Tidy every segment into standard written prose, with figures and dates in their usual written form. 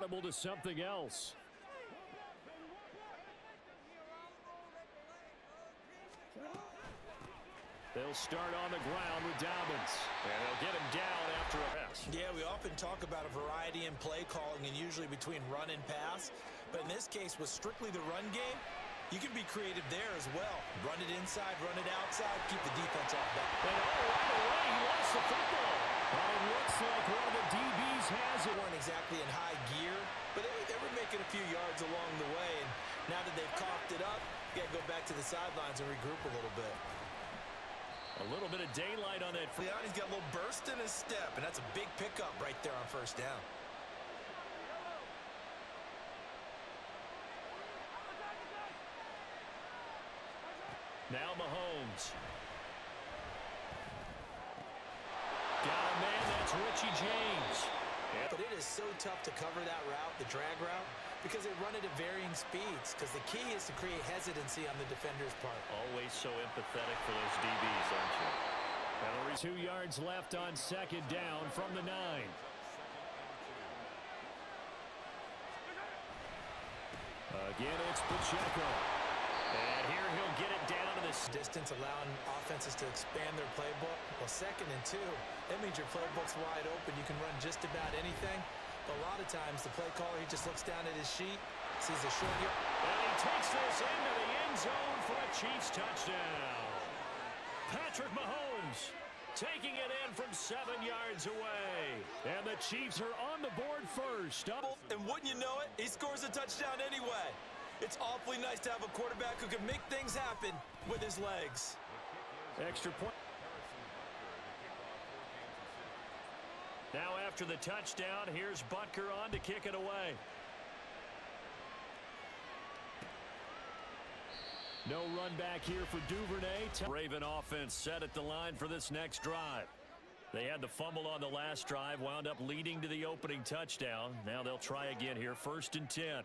audible to something else. They'll start on the ground with Dobbins. And they'll get him down after a pass. Yeah, we often talk about a variety in play calling and usually between run and pass. But in this case, with strictly the run game, you can be creative there as well. Run it inside, run it outside, keep the defense off that. And right away, he lost the football. But it looks like one of the DBs has it. They weren't exactly in high gear, but they were making a few yards along the way. And now that they've coughed it up, you got to go back to the sidelines and regroup a little bit. A little bit of daylight on that. He's got a little burst in his step, and that's a big pickup right there on first down. Now Mahomes. Got a man, that's Richie James. Yep. But it is so tough to cover that route, the drag route, because they run it at varying speeds, because the key is to create hesitancy on the defender's part. Always so empathetic for those DBs, aren't you? Penalty. 2 yards left on second down from the 9. Again, it's Pacheco. And here he'll get it down to this distance, allowing offenses to expand their playbook. Well, 2nd and 2, that means your playbook's wide open. You can run just about anything. But a lot of times, the play caller, he just looks down at his sheet, sees a short yard. And he takes this into the end zone for a Chiefs touchdown. Patrick Mahomes taking it in from 7 yards away. And the Chiefs are on the board first. And wouldn't you know it, he scores a touchdown anyway. It's awfully nice to have a quarterback who can make things happen with his legs. Extra point. Now after the touchdown, here's Butker on to kick it away. No run back here for Duvernay. Raven offense set at the line for this next drive. They had the fumble on the last drive, wound up leading to the opening touchdown. Now they'll try again here, 1st and 10.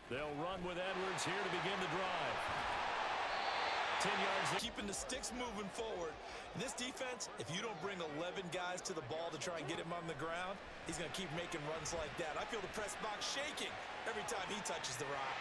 They'll run with Edwards here to begin the drive. 10 yards. Keeping the sticks moving forward. This defense, if you don't bring 11 guys to the ball to try and get him on the ground, he's going to keep making runs like that. I feel the press box shaking every time he touches the rock.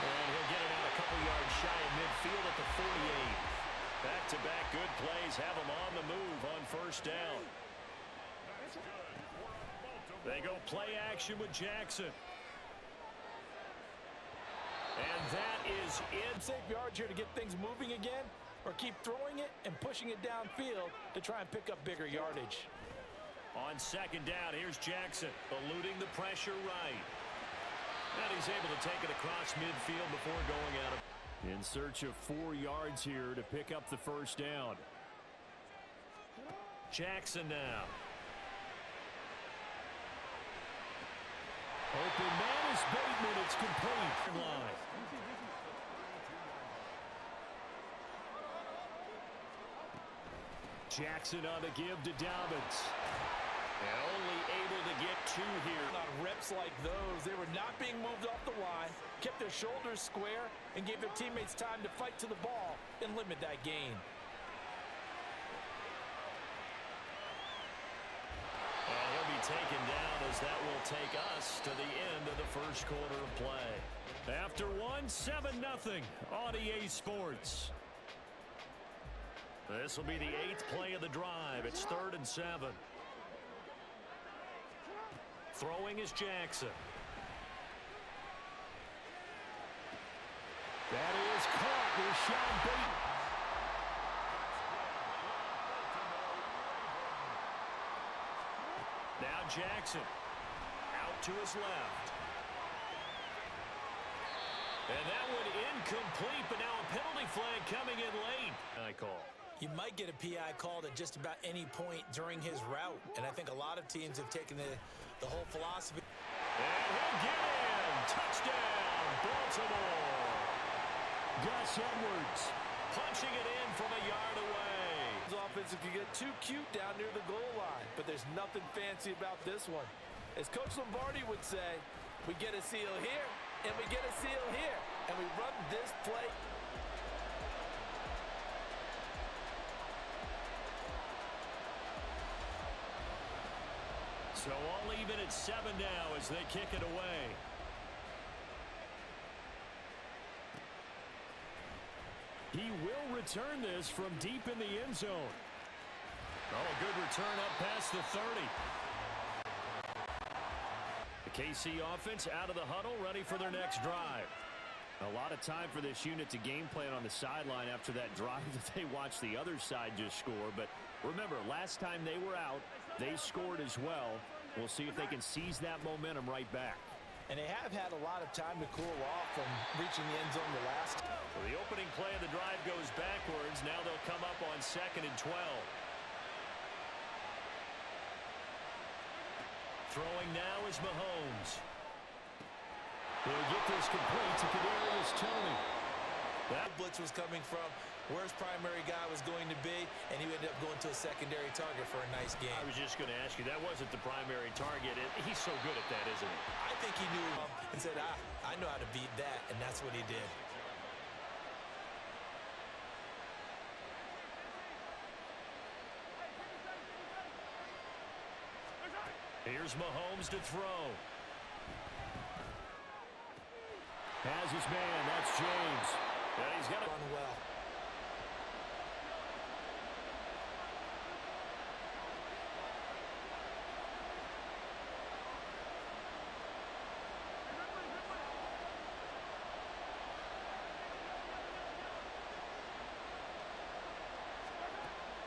And he'll get it out a couple yards shy of midfield at the 48. Back-to-back good plays have him on the move on first down. They go play action with Jackson. And that is it. Save yards here to get things moving again, or keep throwing it and pushing it downfield to try and pick up bigger yardage. On second down, here's Jackson, eluding the pressure right. And he's able to take it across midfield before going out of. In search of 4 yards here to pick up the first down. Jackson now. Open man is Bateman. It's complete. Line. Jackson on the give to Dobbins. And only able to get 2 here. On reps like those, they were not being moved off the line, kept their shoulders square, and gave their teammates time to fight to the ball and limit that gain. And he'll be taken down as that will take us to the end of the first quarter of play. After one, 7-0 on EA Sports. This will be the 8th play of the drive. It's 3rd and 7. Throwing is Jackson. That is caught with Sean Bateman. Now Jackson out to his left. And that one incomplete, but now a penalty flag coming in late. I call. You might get a PI called at just about any point during his route, and I think a lot of teams have taken the whole philosophy. And he'll get in. Touchdown, Baltimore. Gus Edwards punching it in from a yard away. This offense can get too cute down near the goal line, but there's nothing fancy about this one. As Coach Lombardi would say, we get a seal here, and we get a seal here, and we run this play. So all even at 7 now as they kick it away. He will return this from deep in the end zone. Oh, a good return up past the 30. The KC offense out of the huddle, ready for their next drive. A lot of time for this unit to game plan on the sideline after that drive that they watched the other side just score. But remember, last time they were out, they scored as well. We'll see if they can seize that momentum right back. And they have had a lot of time to cool off from reaching the end zone the last. Well, the opening play of the drive goes backwards. Now they'll come up on 2nd and 12. Throwing now is Mahomes. He'll get this complete to Kadarius Toney. That blitz was coming from where his primary guy was going to be, and he ended up going to a secondary target for a nice game. I was just going to ask you, that wasn't the primary target. He's so good at that, isn't he? I think he knew and said, I know how to beat that, and that's what he did. Here's Mahomes to throw. Has his man. That's James. And he's got to run well.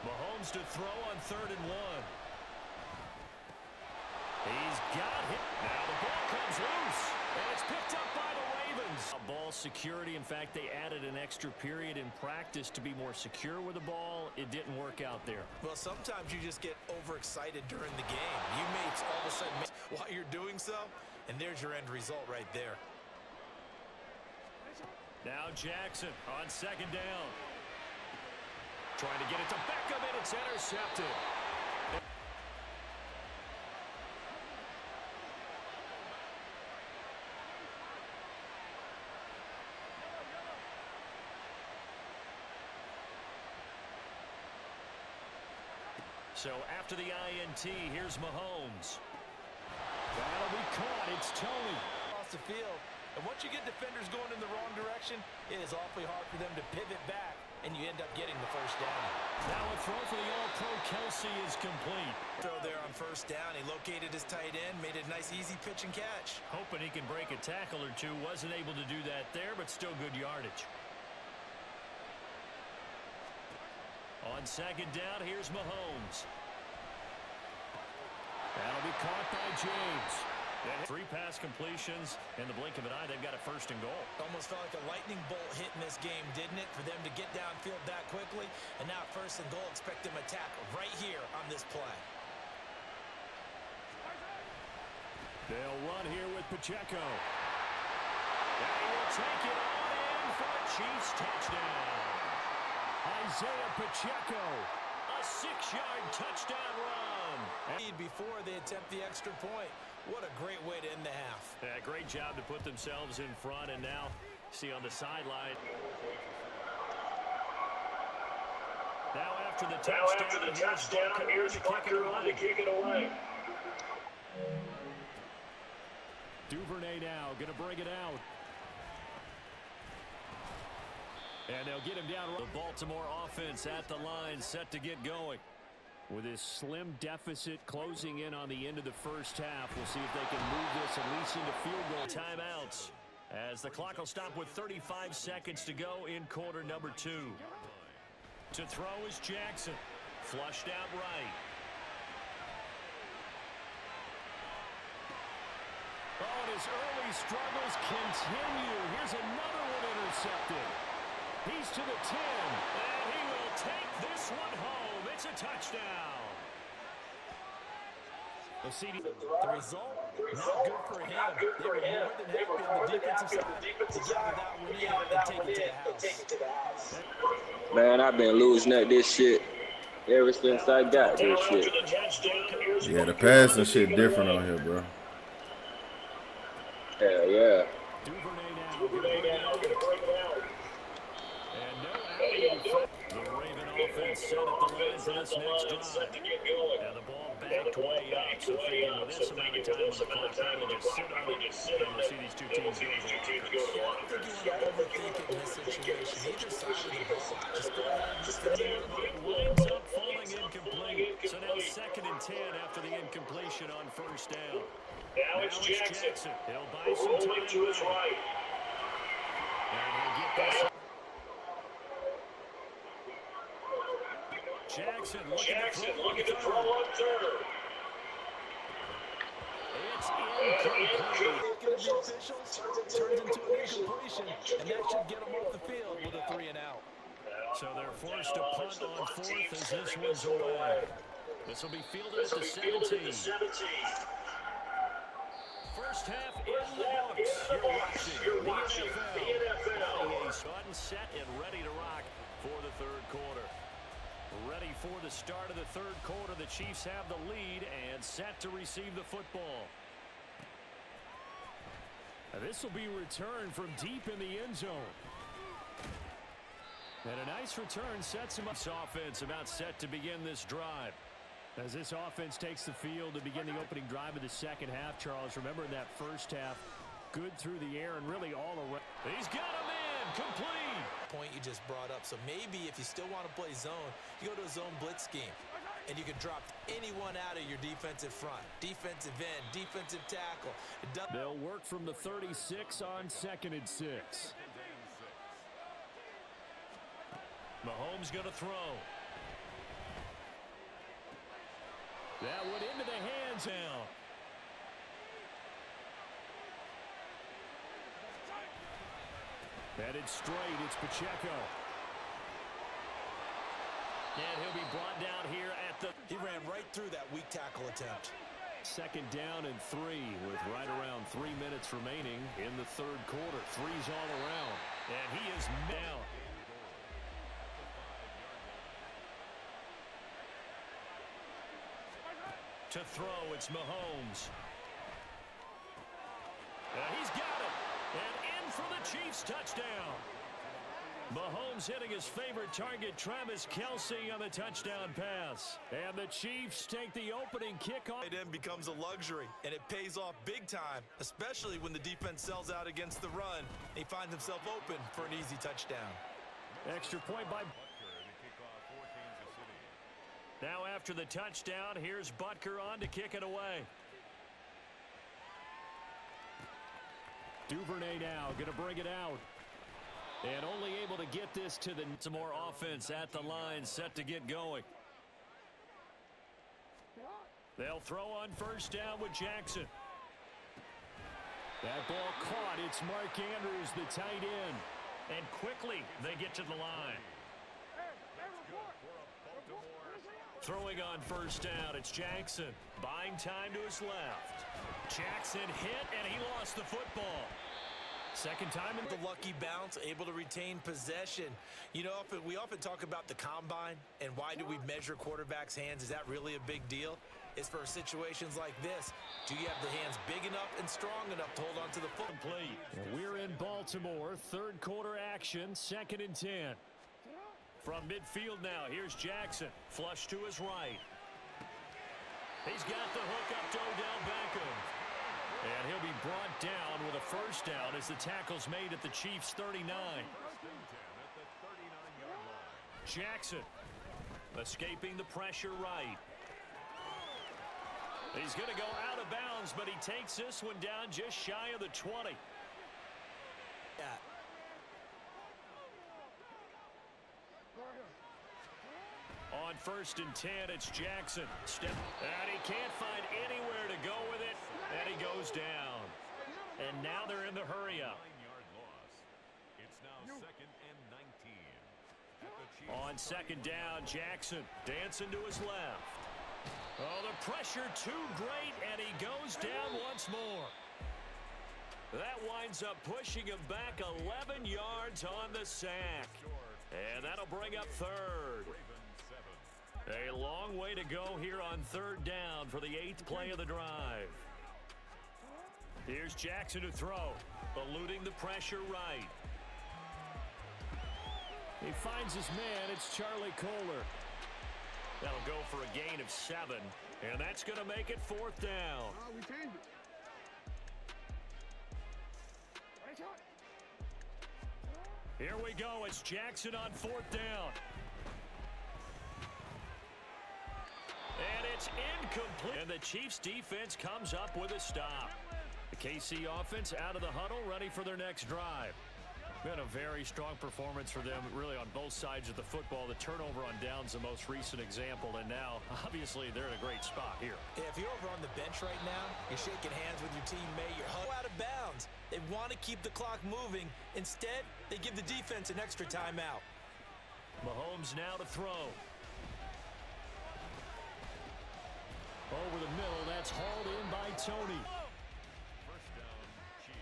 Mahomes to throw on 3rd and 1. He's got it. Now the ball comes loose, and it's picked up by the Ravens. Ball security. In fact, they added an extra period in practice to be more secure with the ball. It didn't work out there. Well, sometimes you just get overexcited during the game. You may all of a sudden miss while you're doing so, and there's your end result right there. Now Jackson on 2nd down. Trying to get it to Beckham, and it's intercepted. So after the INT, here's Mahomes. That'll be caught. It's Toney. Across the field. And once you get defenders going in the wrong direction, it is awfully hard for them to pivot back, and you end up getting the first down. Now a throw for the All-Pro Kelsey is complete. Throw there on 1st down. He located his tight end, made a nice easy pitch and catch. Hoping he can break a tackle or two. Wasn't able to do that there, but still good yardage. On 2nd down, here's Mahomes. That'll be caught by James. 3 pass completions. In the blink of an eye, they've got a 1st and goal. Almost felt like a lightning bolt hit in this game, didn't it? For them to get downfield that quickly. And now 1st and goal, expect them to attack right here on this play. They'll run here with Pacheco. And he will take it on in for a Chiefs touchdown. Isaiah Pacheco, a 6-yard touchdown run. Before they attempt the extra point. What a great way to end the half. Yeah, great job to put themselves in front, and now see on the sideline. Now after the touchdown, here's Bucker on to kick it away. Duvernay now going to bring it out. And they'll get him down. The Baltimore offense at the line, set to get going. With this slim deficit closing in on the end of the 1st half, we'll see if they can move this at least into field goal timeouts. As the clock will stop with 35 seconds to go in quarter number 2. To throw is Jackson. Flushed out right. Oh, and his early struggles continue. Here's another one intercepted. He's to the 10, and he will take this one home. It's a touchdown. The result, not good for him. They were more than happy on the defensive side to get that one in and take it to the house. Man, I've been losing at this shit ever since I got this shit. Yeah, the passing shit different on here, bro. Hell yeah. Duvernay now gonna break it out. And no out. The Raven offense set at the line for this next drive. Now the ball backed way up. So figuring with this amount of time on the clock, probably just sit on it. And we'll see these two teams go to the lockers. Yeah, I don't think you want to overthink it in this situation. Either side of the ball. Just go ahead and just continue to Winds up falling incomplete. So now 2nd and 10 after the incompletion on first down. Now it's Jackson. He'll buy some time to his right. And he'll get this. Jackson looking to throw on third. It's incomplete. Looking at the officials, turns into an incompletion, and that should get them off the field with a 3 and out. So they're forced to punt on 4th as this one's away. This will be fielded at the 17. First half in the books. You're watching the NFL. He's set and ready to rock for the third quarter. Ready for the start of the third quarter. The Chiefs have the lead and set to receive the football. This will be returned from deep in the end zone. And a nice return sets him up. This offense about set to begin this drive. As this offense takes the field to begin the opening drive of the second half, Charles, remember in that first half, good through the air and really all around. He's got him in, complete. point you just brought up. So maybe if you still want to play zone, you go to a zone blitz scheme. And you can drop anyone out of your defensive front. Defensive end, defensive tackle. They'll work from the 36 on 2nd and 6. Mahomes going to throw. That went into the hands now. Headed straight, it's Pacheco. And he'll be brought down here at the... He ran right through that weak tackle attempt. 2nd down and 3 with right around 3 minutes remaining in the third quarter. Threes all around. And he is down. To throw, it's Mahomes. And he's got it. And in for the Chiefs touchdown. Mahomes hitting his favorite target, Travis Kelce, on the touchdown pass. And the Chiefs take the opening kickoff. It becomes a luxury, and it pays off big time, especially when the defense sells out against the run. He finds himself open for an easy touchdown. Extra point by... Now after the touchdown, here's Butker on to kick it away. Duvernay now going to bring it out. And only able to get this to the... Some more offense at the line, set to get going. They'll throw on first down with Jackson. That ball caught. It's Mark Andrews, the tight end. And quickly, they get to the line. Throwing on first down, it's Jackson. Buying time to his left. Jackson hit, and he lost the football. Second time in the lucky bounce, able to retain possession. You know, we often talk about the combine and why do we measure quarterbacks' hands? Is that really a big deal? It's for situations like this. Do you have the hands big enough and strong enough to hold on to the football? Complete. We're in Baltimore. Third quarter action, 2nd and 10. From midfield now, here's Jackson. Flush to his right. He's got the hook up to Odell Beckham. And he'll be brought down with a first down as the tackle's made at the Chiefs' 39. Jackson escaping the pressure right. He's going to go out of bounds, but he takes this one down just shy of the 20. Yeah. On 1st and 10, it's Jackson. And he can't find anywhere to go with it. And he goes down. And now they're in the hurry-up. It's now 2nd and 19. On 2nd down, Jackson dancing to his left. Oh, the pressure too great, and he goes down once more. That winds up pushing him back 11 yards on the sack. And that'll bring up third. A long way to go here on 3rd down for the 8th play of the drive. Here's Jackson to throw, eluding the pressure right. He finds his man. It's Charlie Kohler. That'll go for a gain of 7. And that's going to make it 4th down. We changed it. Here we go. It's Jackson on 4th down. And it's incomplete. And the Chiefs defense comes up with a stop. The KC offense out of the huddle, ready for their next drive. Been a very strong performance for them, really, on both sides of the football. The turnover on downs, the most recent example, and now, obviously, they're in a great spot here. Yeah, if you're over on the bench right now, you're shaking hands with your teammate, you're out of bounds. They want to keep the clock moving. Instead, they give the defense an extra timeout. Mahomes now to throw. Over the middle, that's hauled in by Tony. First down, Chiefs.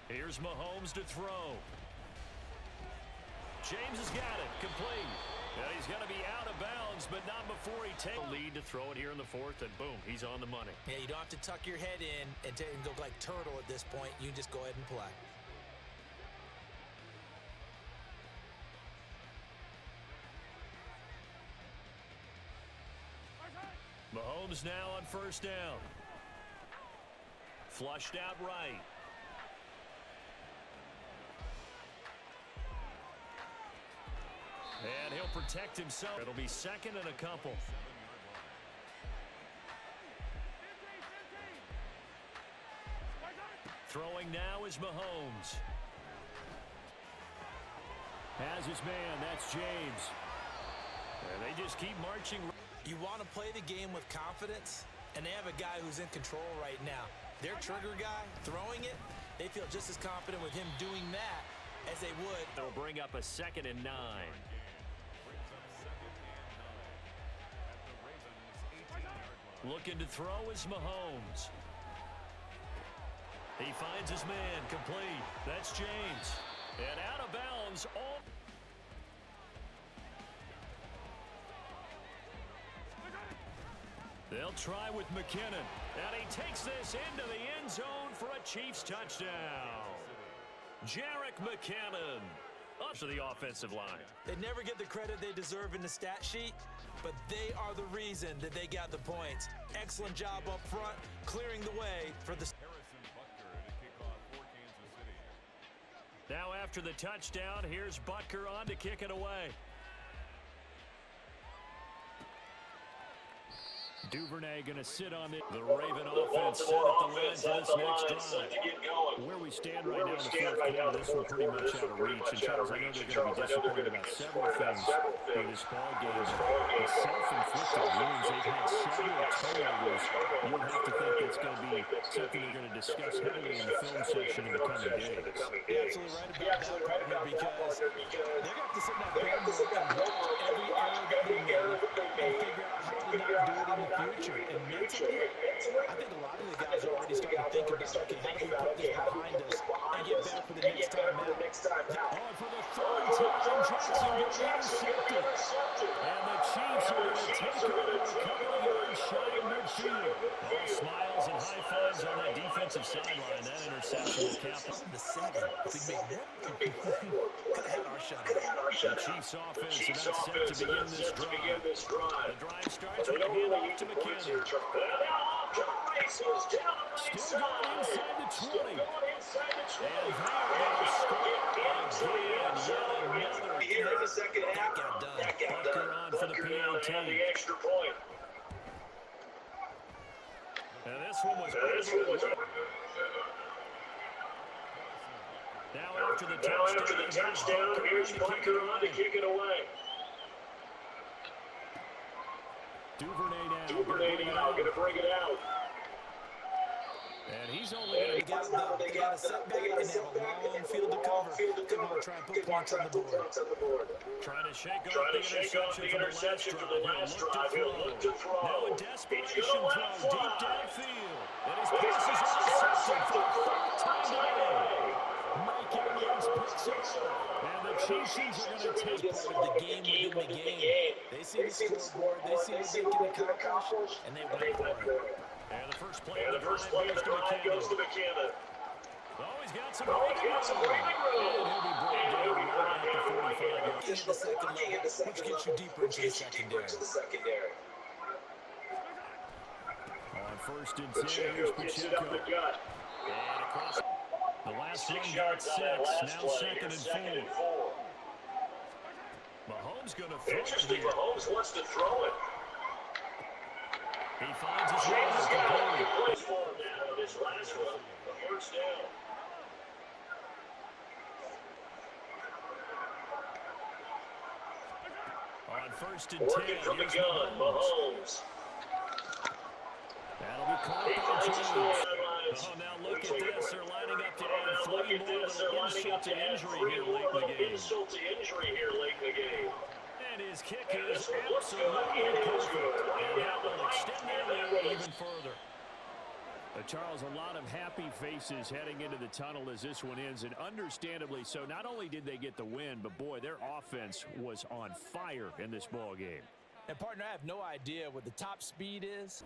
Here's Mahomes to throw. James has got it, complete. And he's going to be out of bounds, but not before he takes the lead to throw it here in the 4th, and boom, he's on the money. Yeah, you don't have to tuck your head in and go like turtle at this point. You just go ahead and play. Mahomes now on 1st down. Flushed out right. And he'll protect himself. It'll be 2nd and a couple. Throwing now is Mahomes. Has his man. That's James. And they just keep marching. You want to play the game with confidence, and they have a guy who's in control right now. Their trigger guy, throwing it, they feel just as confident with him doing that as they would. They'll bring up a 2nd and 9. Looking to throw is Mahomes. He finds his man, complete. That's James. And out of bounds. They'll try with McKinnon. And he takes this into the end zone for a Chiefs touchdown. Jerick McKinnon up to the offensive line. They never get the credit they deserve in the stat sheet, but they are the reason that they got the points. Excellent job up front, clearing the way for the... Now after the touchdown, here's Butker on to kick it away. Duvernay going to sit on it. The Raven offense set at the line for this next drive. Where we stand right now in the 4th quarter, this one pretty much out of reach. And Charles, I know they're going to be disappointed about several things in this ball game. The self-inflicted wounds, they've had several turnovers. You'll have to think that's going to be something they're going to discuss heavily in the film section in the coming days. You're absolutely right about that, because they're going to have to sit in that film and look at every error that they made and figure out how to not do it in the future. And mentally, I think a lot of the guys are already starting to think about, okay, how do we put this behind us and get better for the next time out? Oh, for the 3rd time, Jackson gets intercepted. And the Chiefs are going to take over a couple of yards shy of midfield. All smiles and high fives on that defensive sideline. That interception will cap it. The 7. If we make one, could have had our shot. The Chiefs offense about set to begin this drive. The drive starts with a handoff to McKinnon. Still going inside the 20. And they're going to score again. Yet another. That got done. Butker on for the PAT. And this one was Now after the touchdown, here's Butker on to kick it away. Duvernay now going to bring it out. And he's only going to get They got a setback and have a long field to cover. Come on, try and put points on the board. Trying to shake off the interception from the last drive. He'll look to throw. Now a desperation throw deep downfield. And his pass is intercepted for the 3rd time today. Mike Evans picks it up. And the Chiefs are going to take Part of the game within the game. They see the scoreboard, they see what they can accomplish, and they wait for it. And the first play of the drive goes to McKinnon. Oh, he's got some breathing room. And he'll be brought down right at the 45-yard. Into the second level, which gets you deeper into the secondary. On first and 10, here's Pacheco. And across. The last run got 6, now second and 4. Mahomes going to throw it. Mahomes wants to throw it. He finds his way James out got the a goal. place for him now in this last one. A first down. On first and 10, Working from the here's gun, Mahomes. Mahomes. That'll be caught He by finds his James. sidelines. Oh, now look at this. They're lining up to add 3 more little insult to injury here late in the game. Insult to injury here late in the game. And his kick And is this one looks good. absolutely It is perfect. good. And that will Yeah. extend And their that lead will even further. Charles, a lot of happy faces heading into the tunnel as this one ends, and understandably so. Not only did they get the win, but boy, their offense was on fire in this ball game. And partner, I have no idea what the top speed is.